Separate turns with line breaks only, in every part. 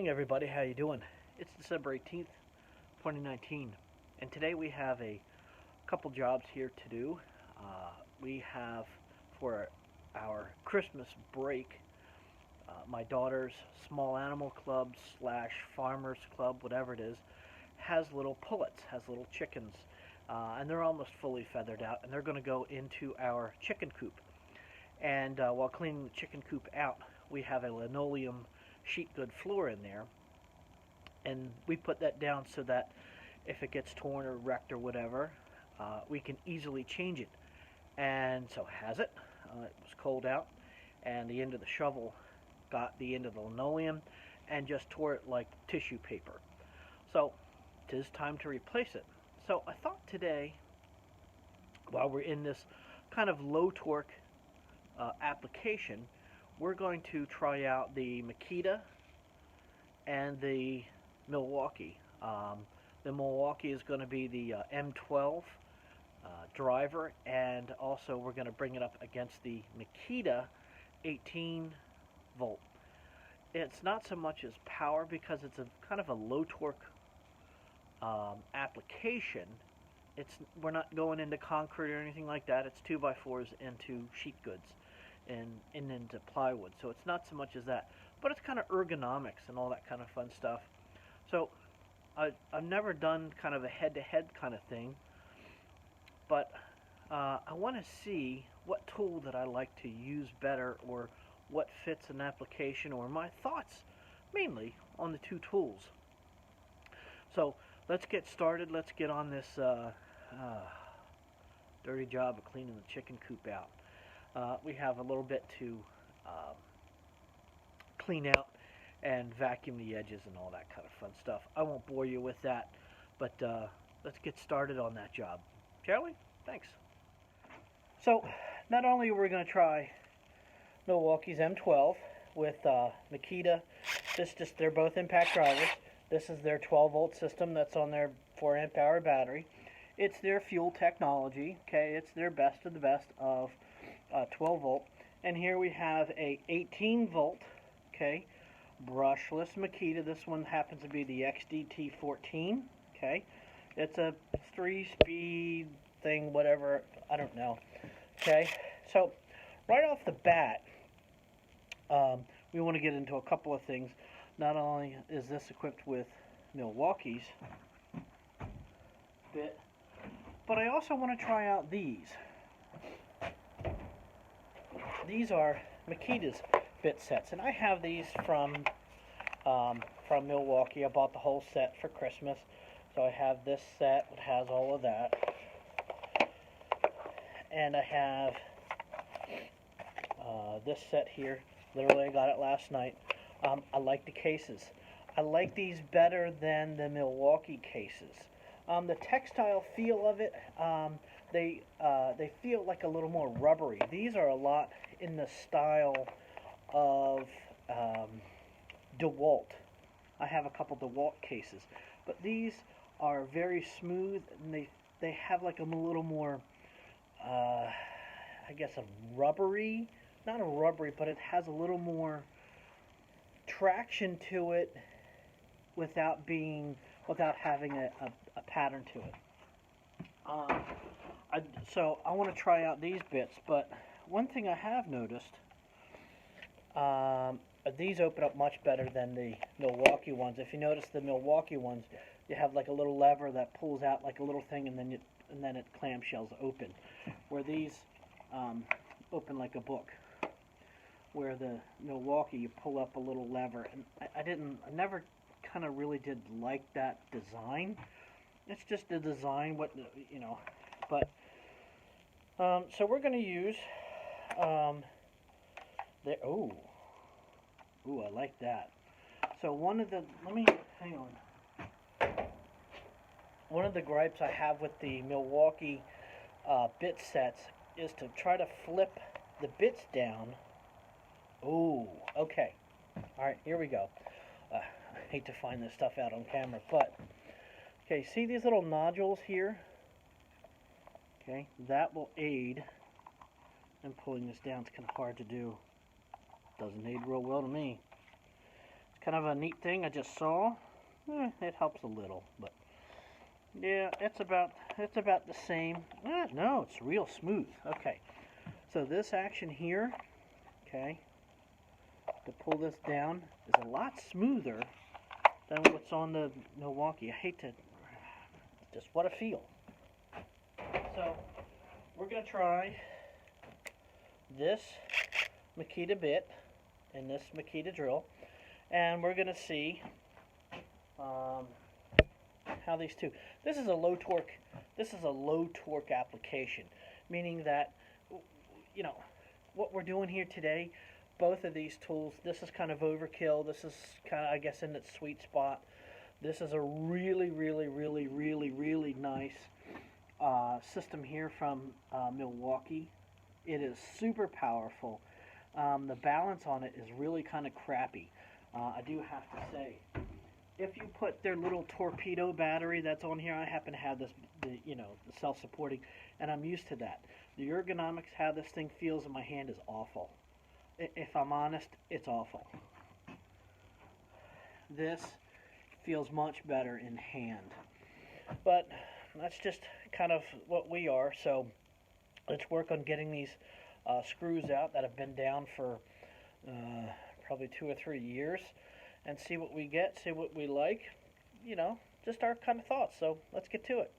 morning, everybody. How you doing? It's December 18th, 2019, and today we have a couple jobs here to do. We have, for our Christmas break, my daughter's small animal club slash farmers club, whatever it is, has little pullets, has little chickens, and they're almost fully feathered out, and they're going to go into our chicken coop. And while cleaning the chicken coop out, we have a linoleum sheet good floor in there, and we put that down so that if it gets torn or wrecked or whatever, we can easily change it. And so has it. It was cold out, and the end of the shovel got the end of the linoleum and just tore it like tissue paper. So it is time to replace it. So I thought today, while we're in this kind of low torque application, we're going to try out the Makita and the Milwaukee. The Milwaukee is going to be the M12 driver, and also we're going to bring it up against the Makita 18 volt. It's not so much as power because it's a kind of a low torque application. We're not going into concrete or anything like that. It's 2x4s into sheet goods and into plywood, so it's not so much as that, but it's kind of ergonomics and all that kind of fun stuff. So I've never done kind of a head-to-head kind of thing, but I want to see what tool that I like to use better, or what fits an application, or my thoughts mainly on the two tools. So let's get started. Let's get on this dirty job of cleaning the chicken coop out. We have a little bit to clean out and vacuum the edges and all that kind of fun stuff. I won't bore you with that, but let's get started on that job, shall we? Thanks. So not only are we going to try Milwaukee's M12 with Makita, they're both impact drivers. This is their 12 volt system that's on their 4 amp hour battery. It's their fuel technology, okay? It's their best of the best of 12 volt. And here we have a 18 volt, okay, brushless Makita. This one happens to be the XDT14, okay? It's a 3-speed thing, whatever, I don't know, okay? So right off the bat, we want to get into a couple of things. Not only is this equipped with Milwaukee's bit, but I also want to try out these. These are Makita's bit sets, and I have these from Milwaukee. I bought the whole set for Christmas, so I have this set that has all of that, and I have this set here. Literally, I got it last night. I like the cases. I like these better than the Milwaukee cases. The textile feel of it, they feel like a little more rubbery. These are a lot in the style of DeWalt. I have a couple DeWalt cases, but these are very smooth, and they have like a little more, I guess, a rubbery, not a rubbery, but it has a little more traction to it without having a pattern to it. So I want to try out these bits, but one thing I have noticed, these open up much better than the Milwaukee ones. If you notice, the Milwaukee ones, you have like a little lever that pulls out like a little thing, and then it clamshells open, where these open like a book. Where the Milwaukee, you pull up a little lever, and I never kind of really did like that design. It's just the design, but so we're going to use I like that. So hang on. One of the gripes I have with the Milwaukee bit sets is to try to flip the bits down. Oh, okay. All right, here we go. I hate to find this stuff out on camera, but okay, see these little nodules here? Okay, that will aid in pulling this down. It's kind of hard to do. Doesn't aid real well to me. kind of a neat thing I just saw. It helps a little, but yeah, it's about the same. No, it's real smooth. Okay, so this action here, okay, to pull this down is a lot smoother than what's on the Milwaukee. I hate to, just what a feel. So we're gonna try this Makita bit and this Makita drill, and we're gonna see how these two. This is a low torque. This is a low torque application, meaning that, you know, what we're doing here today. Both of these tools. This is kind of overkill. This is kind of, I guess, in its sweet spot. This is a really, really, really, really, really nice system here from Milwaukee. It is super powerful. The balance on it is really kind of crappy. I do have to say, if you put their little torpedo battery that's on here, I happen to have this, the self-supporting, and I'm used to that. The ergonomics, how this thing feels in my hand is awful. If I'm honest, it's awful. This feels much better in hand. But that's just kind of what we are, so let's work on getting these screws out that have been down for probably 2 or 3 years, and see what we get, see what we like, just our kind of thoughts. So let's get to it.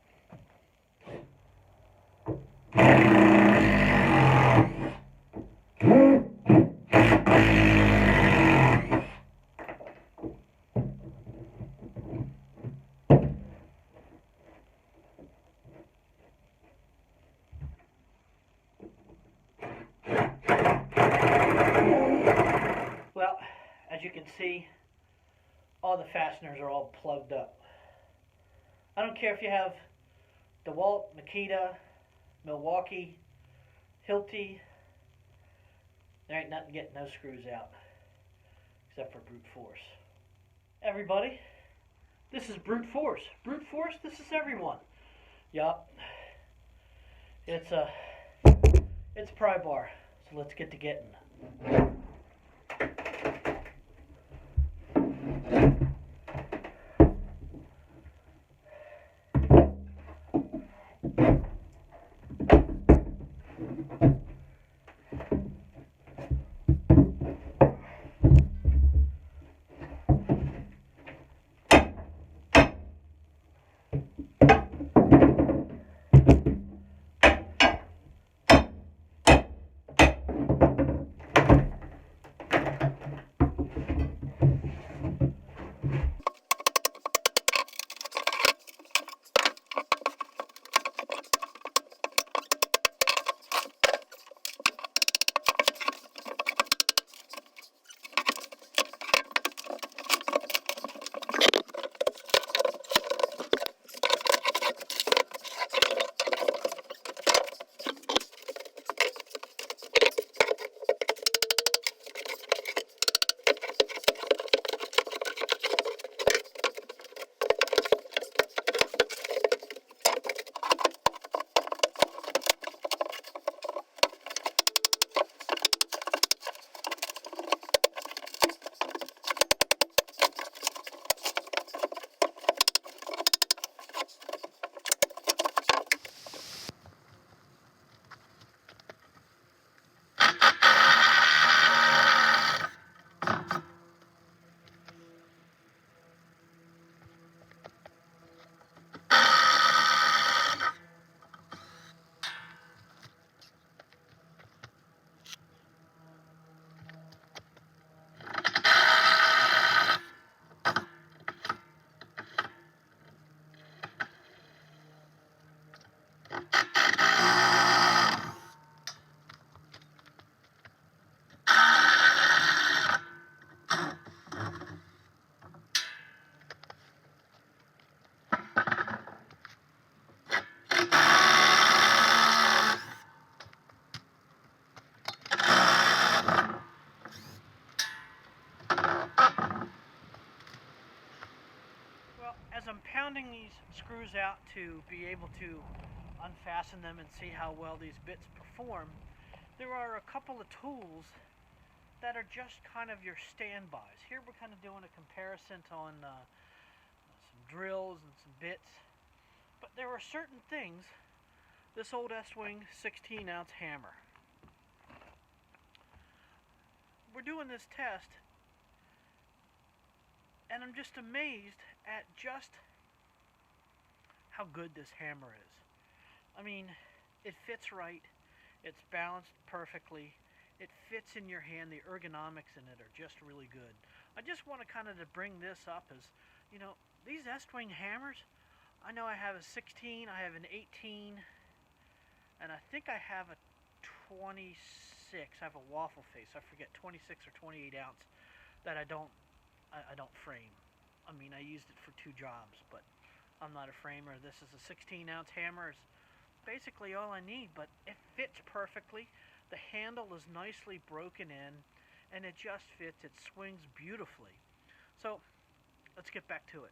Well, as you can see, all the fasteners are all plugged up. I don't care if you have DeWalt, Makita, Milwaukee, Hilti, there ain't nothing getting those screws out, except for brute force. Everybody, this is brute force. Brute force, this is everyone. Yup. It's a pry bar, so let's get to getting. As I'm pounding these screws out to be able to unfasten them and see how well these bits perform, there are a couple of tools that are just kind of your standbys. Here we're kind of doing a comparison on some drills and some bits. But there are certain things, this old S-Wing 16-ounce hammer. We're doing this test, and I'm just amazed at just how good this hammer is. I mean, it fits right. It's balanced perfectly. It fits in your hand. The ergonomics in it are just really good. I just want to kind of bring this up as, you know, these S-Wing hammers, I know I have a 16, I have an 18, and I think I have a 26. I have a waffle face. I forget, 26 or 28 ounce that I don't frame. I mean, I used it for 2 jobs, but I'm not a framer. This is a 16-ounce hammer. It's basically all I need, but it fits perfectly. The handle is nicely broken in, and it just fits. It swings beautifully. So let's get back to it.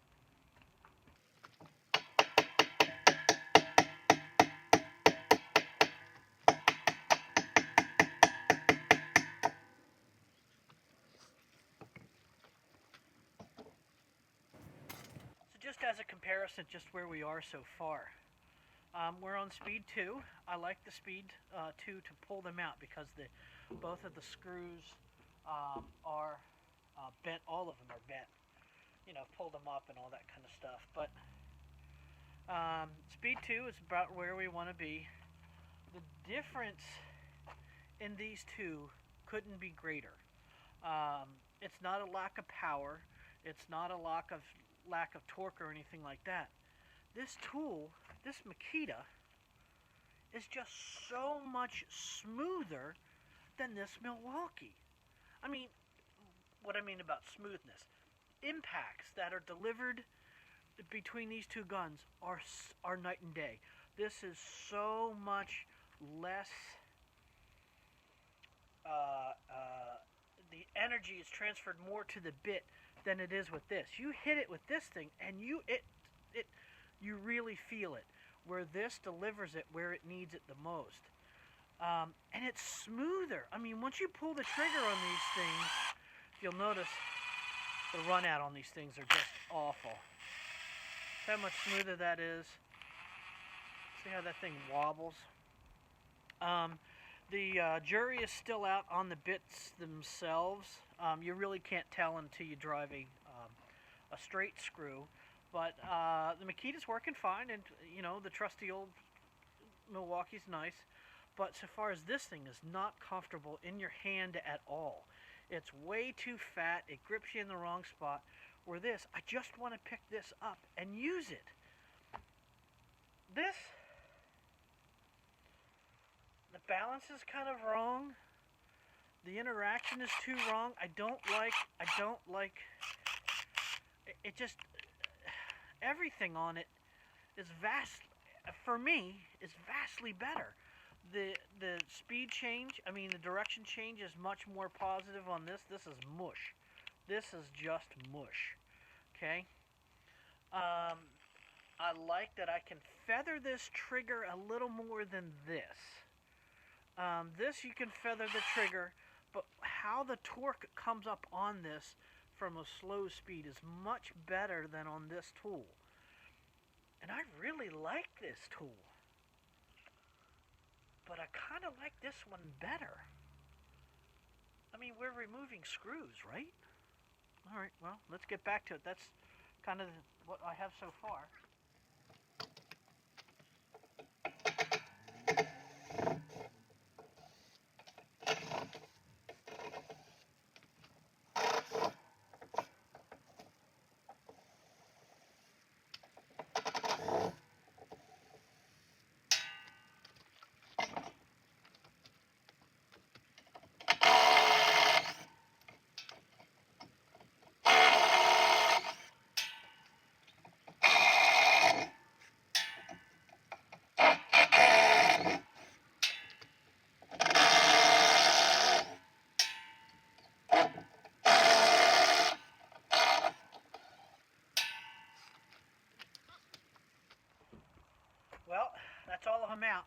So just as a comparison, just where we are so far. We're on speed 2. I like the speed 2 to pull them out because both of the screws are bent. All of them are bent. You know, pull them up and all that kind of stuff. But speed 2 is about where we want to be. The difference in these two couldn't be greater. It's not a lack of power. It's not a lack of torque or anything like that. This tool, this Makita, is just so much smoother than this Milwaukee. I mean, what I mean about smoothness, impacts that are delivered between these two guns are night and day. This is so much less. The energy is transferred more to the bit than it is with this. You hit it with this thing, and you really feel it. Where this delivers it where it needs it the most. And it's smoother. I mean, once you pull the trigger on these things, you'll notice the run out on these things are just awful. See how much smoother that is? See how that thing wobbles? The jury is still out on the bits themselves. You really can't tell until you drive a straight screw. But the Makita's working fine, and you know, the trusty old Milwaukee's nice. But so far as this thing is not comfortable in your hand at all. It's way too fat. It grips you in the wrong spot. Where this, I just want to pick this up and use it. This, the balance is kind of wrong. The interaction is too wrong. I don't like. It just, everything on it is for me, is vastly better. The speed change, I mean the direction change is much more positive on this. This is mush. This is just mush. Okay? I like that I can feather this trigger a little more than this. This you can feather the trigger, but how the torque comes up on this from a slow speed is much better than on this tool. And I really like this tool. But I kind of like this one better. I mean, we're removing screws, right? Alright, well, let's get back to it. That's kind of what I have so far. Well, that's all of them out.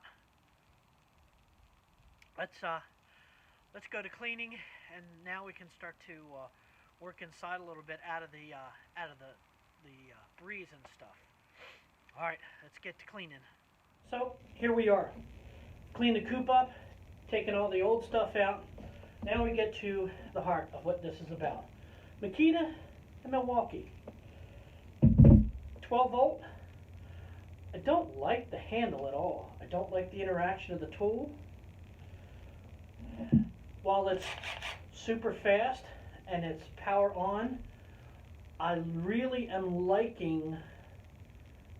let's go to cleaning, and now we can start to work inside a little bit out of the breeze and stuff. All right, let's get to cleaning. So here we are. Clean the coop up, taking all the old stuff out. Now we get to the heart of what this is about. Makita and Milwaukee. 12 volt. I don't like the handle at all. I don't like the interaction of the tool. While it's super fast and it's power on, I really am liking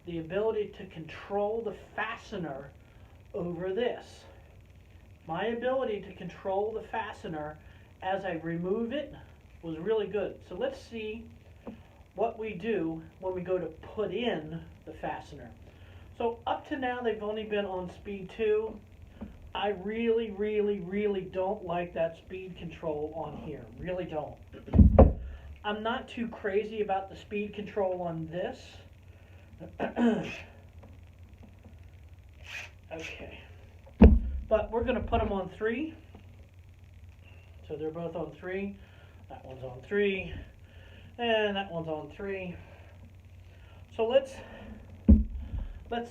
the ability to control the fastener over this. My ability to control the fastener as I remove it was really good. So let's see what we do when we go to put in the fastener. So up to now they've only been on speed 2. I really don't like that speed control on here. Really don't. I'm not too crazy about the speed control on this. Okay. But we're going to put them on 3. So they're both on 3. That one's on 3. And that one's on 3. So let's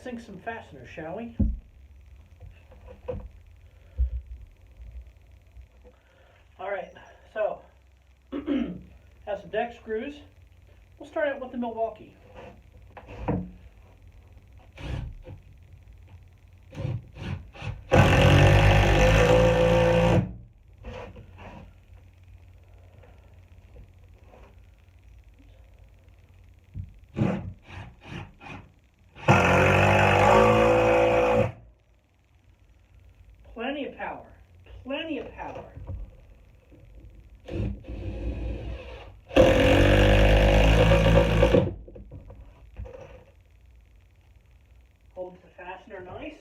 sink some fasteners, shall we? Alright, so have some deck screws. We'll start out with the Milwaukee. Plenty of power. Plenty of power. Holds the fastener nice.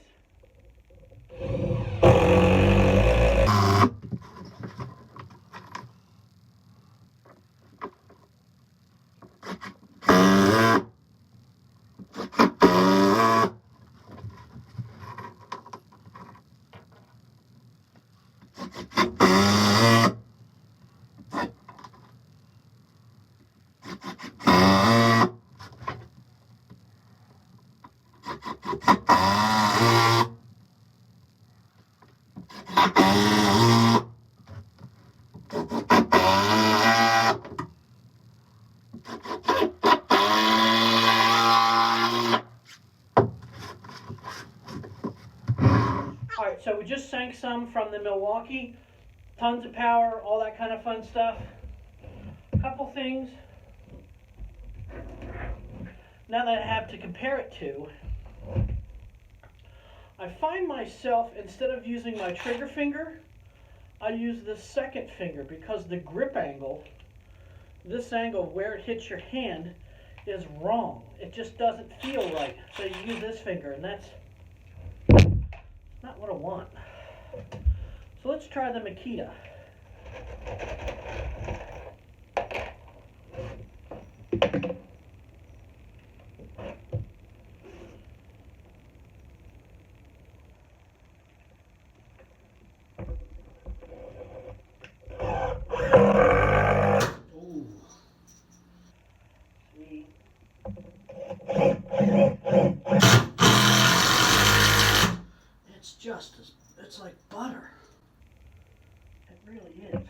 Alright, so we just sank some from the Milwaukee. Tons of power, all that kind of fun stuff. A couple things. Now that I have to compare it to, I find myself, instead of using my trigger finger, I use the second finger because the grip angle, this angle where it hits your hand, is wrong. It just doesn't feel right. So you use this finger, and that's not what I want. So let's try the Makita. It's like butter. It really is.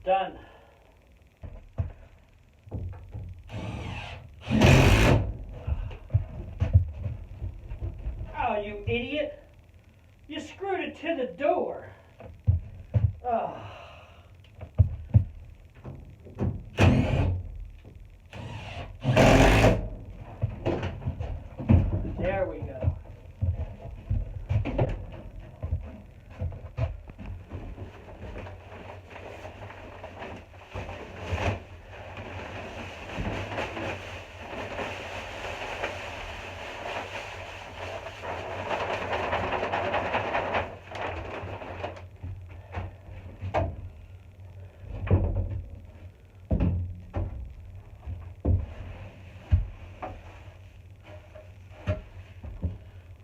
Done. Oh, you idiot. You screwed it to the door. Oh. There we go.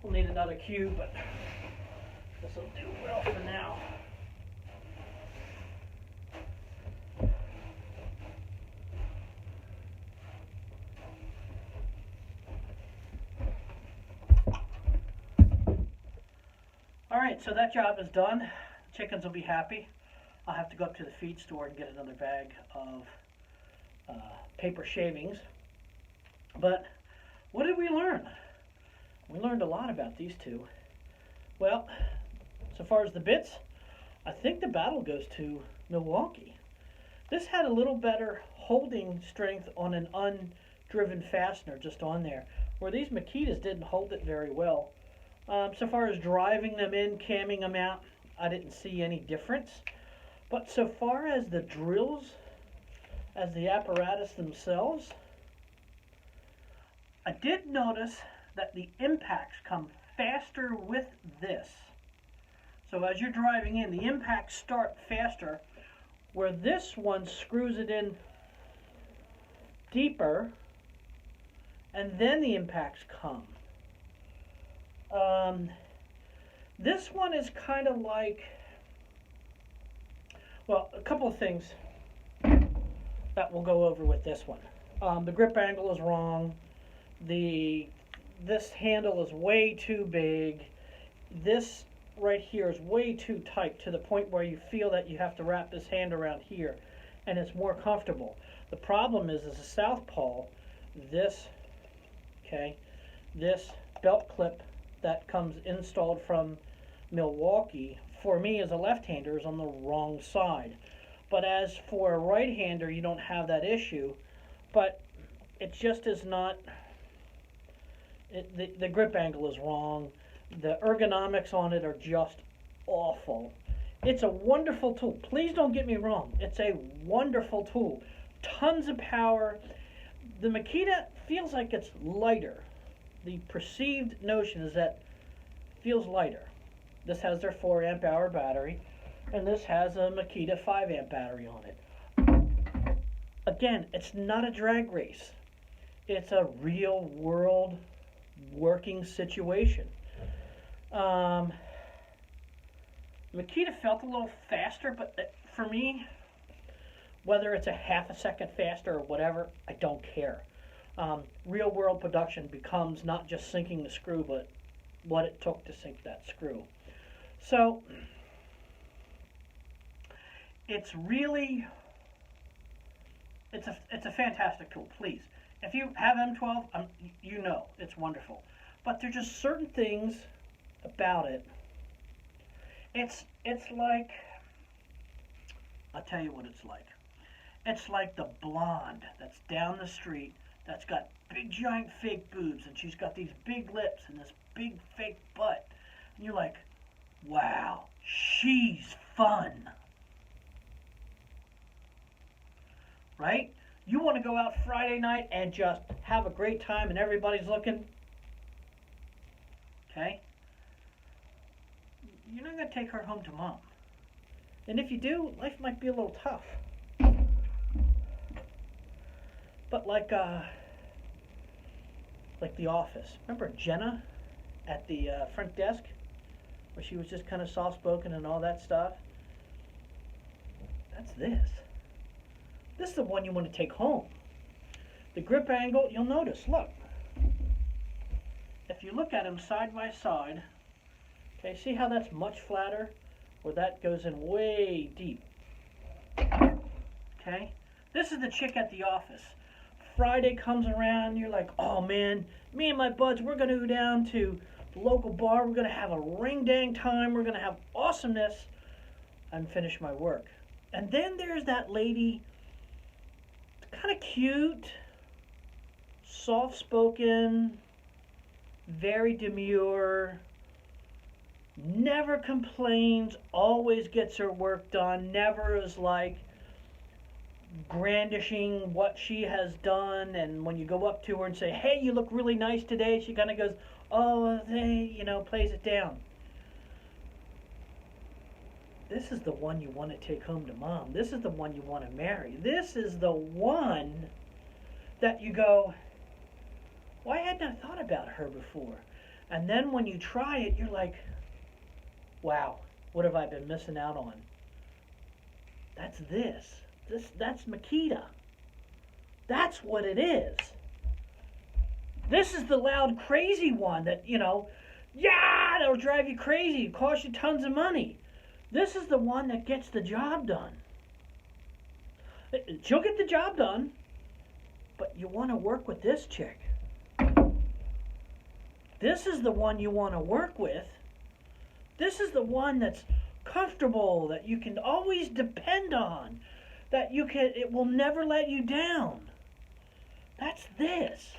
We'll need another cube, but this will do well for now. Alright, so that job is done. Chickens will be happy. I'll have to go up to the feed store and get another bag of paper shavings. But what did we learn? We learned a lot about these two. Well, so far as the bits, I think the battle goes to Milwaukee. This had a little better holding strength on an undriven fastener just on there, where these Makitas didn't hold it very well. So far as driving them in, camming them out, I didn't see any difference. But so far as the drills, as the apparatus themselves, I did notice that the impacts come faster with this. So as you're driving in, the impacts start faster, where this one screws it in deeper, and then the impacts come. This one is kind of like, well, a couple of things that we'll go over with this one. The grip angle is wrong. This handle is way too big. This right here is way too tight to the point where you feel that you have to wrap this hand around here, and it's more comfortable. The problem is a southpaw, this belt clip that comes installed from Milwaukee, for me as a left-hander, is on the wrong side. But as for a right-hander, you don't have that issue, but it just is not, the grip angle is wrong. The ergonomics on it are just awful. It's a wonderful tool. Please don't get me wrong. It's a wonderful tool. Tons of power. The Makita feels like it's lighter. The perceived notion is that it feels lighter. This has their 4 amp hour battery, and this has a Makita 5 amp battery on it. Again, it's not a drag race. It's a real world working situation. Makita felt a little faster, but for me, whether it's a half a second faster or whatever, I don't care. Real world production becomes not just sinking the screw, but what it took to sink that screw. So it's really, it's a fantastic tool. Please, if you have M12, you know it's wonderful. But there's just certain things about it. It's like, I'll tell you what it's like. It's like the blonde that's down the street that's got big giant fake boobs, and she's got these big lips and this big fake butt, and you're like, wow, she's fun. right? You want to go out Friday night and just have a great time and everybody's looking. Okay? You're not going to take her home to mom. And if you do, life might be a little tough. But like The Office. Remember Jenna at the front desk? Where she was just kind of soft-spoken and all that stuff? That's this. This is the one you want to take home. The grip angle, you'll notice, look. If you look at them side by side, okay, see how that's much flatter? Where that goes in way deep. Okay? This is the chick at The Office. Friday comes around, you're like, oh man, me and my buds, we're going to go down to the local bar. We're going to have a ring-dang time. We're going to have awesomeness and finish my work. And then there's that lady, kind of cute, soft-spoken, very demure, never complains, always gets her work done, never is like brandishing what she has done. And when you go up to her and say, hey, you look really nice today, she kind of goes, oh, hey, plays it down. This is the one you want to take home to mom. This is the one you want to marry. This is the one that you go, why hadn't I thought about her before? And then when you try it, you're like, wow, what have I been missing out on? That's this. That's Makita. That's what it is. This is the loud, crazy one that, yeah, that'll drive you crazy. It costs you tons of money. This is the one that gets the job done. She'll get the job done, but you want to work with this chick. This is the one you want to work with. This is the one that's comfortable, that you can always depend on, that it will never let you down. That's this.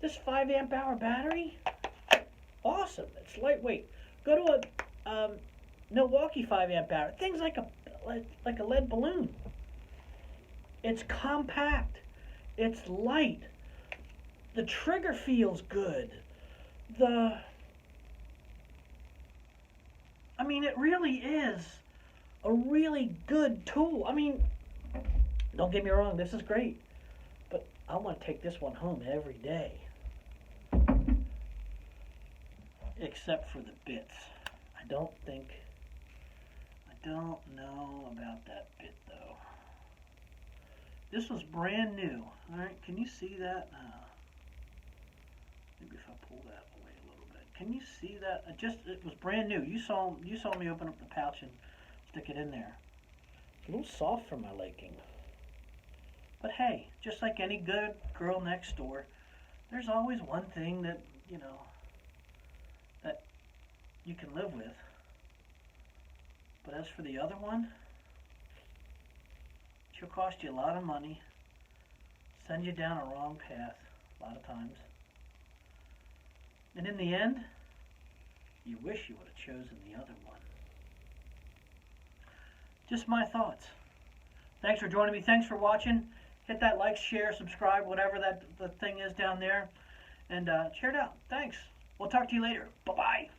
This 5 amp hour battery, awesome. It's lightweight. Go to a Milwaukee 5 amp hour. Thing's like a lead balloon. It's compact. It's light. The trigger feels good. It really is a really good tool. Don't get me wrong, this is great. But I want to take this one home every day. Except for the bits. I don't know about that bit though. This was brand new. Alright, can you see that? Maybe if I pull that away a little bit. Can you see that? It was brand new. You saw me open up the pouch and stick it in there. It's a little soft for my liking. But hey, just like any good girl next door, there's always one thing that, that you can live with. But as for the other one, she'll cost you a lot of money, send you down a wrong path a lot of times. And in the end, you wish you would have chosen the other one. Just my thoughts. Thanks for joining me. Thanks for watching. Hit that like, share, subscribe, whatever the thing is down there. And cheer it out. Thanks. We'll talk to you later. Bye-bye.